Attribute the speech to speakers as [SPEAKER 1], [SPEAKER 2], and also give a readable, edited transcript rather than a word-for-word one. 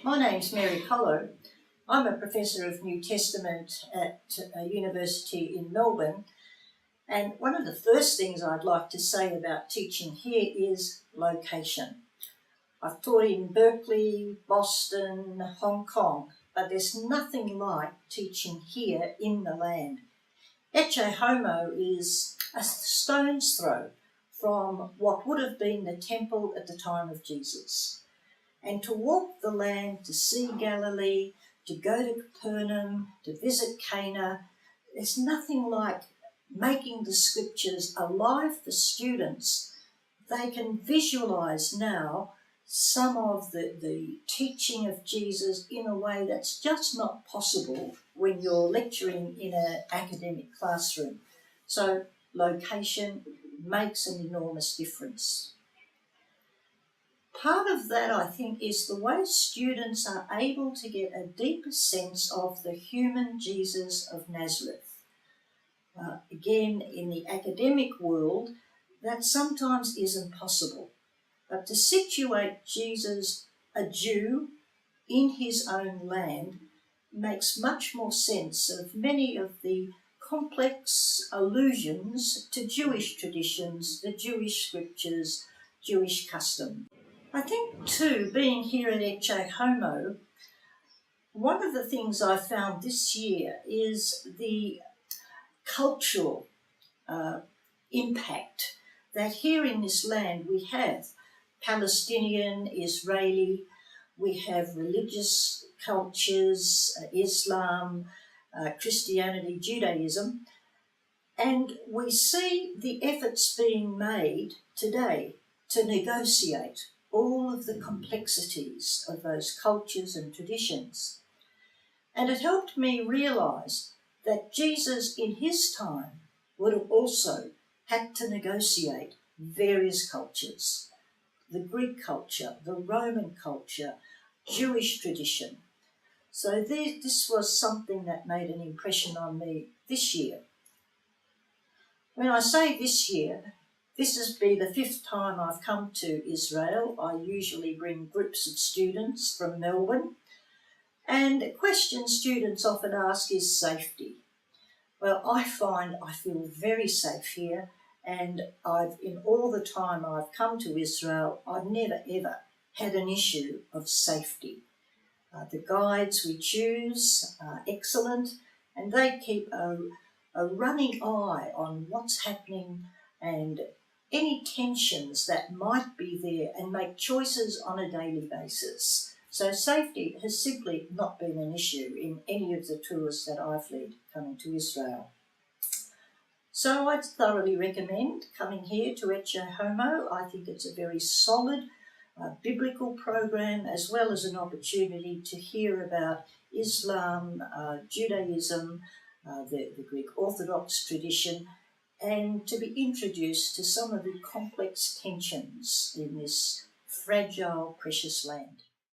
[SPEAKER 1] My name's Mary Coloe. I'm a Professor of New Testament at a university in Melbourne, and one of the first things I'd like to say about teaching here is location. I've taught in Berkeley, Boston, Hong Kong, but there's nothing like teaching here in the land. Ecce Homo is a stone's throw from what would have been the temple at the time of Jesus. And to walk the land, to see Galilee, to go to Capernaum, to visit Cana, there's nothing like making the scriptures alive for students. They can visualise now some of the teaching of Jesus in a way that's just not possible when you're lecturing in an academic classroom. So location makes an enormous difference. Part of that, I think, is the way students are able to get a deeper sense of the human Jesus of Nazareth. Again, in the academic world, that sometimes isn't possible. But to situate Jesus, a Jew, in his own land makes much more sense of many of the complex allusions to Jewish traditions, the Jewish scriptures, Jewish custom. I think too, being here at Ecce Homo, one of the things I found this year is the cultural impact that here in this land we have Palestinian, Israeli, we have religious cultures, Islam, Christianity, Judaism, and we see the efforts being made today to negotiate all of the complexities of those cultures and traditions. And it helped me realise that Jesus in his time would have also had to negotiate various cultures. The Greek culture, the Roman culture, Jewish tradition. So this was something that made an impression on me this year. When I say this year, this has been the 5th time I've come to Israel. I usually bring groups of students from Melbourne. And a question students often ask is safety. Well, I find I feel very safe here, and in all the time I've come to Israel, I've never ever had an issue of safety. The guides we choose are excellent, and they keep a running eye on what's happening and any tensions that might be there, and make choices on a daily basis. So safety has simply not been an issue in any of the tours that I've led coming to Israel. So I'd thoroughly recommend coming here to Ecce Homo. I think it's a very solid biblical program, as well as an opportunity to hear about Islam, Judaism, the Greek Orthodox tradition, and to be introduced to some of the complex tensions in this fragile, precious land.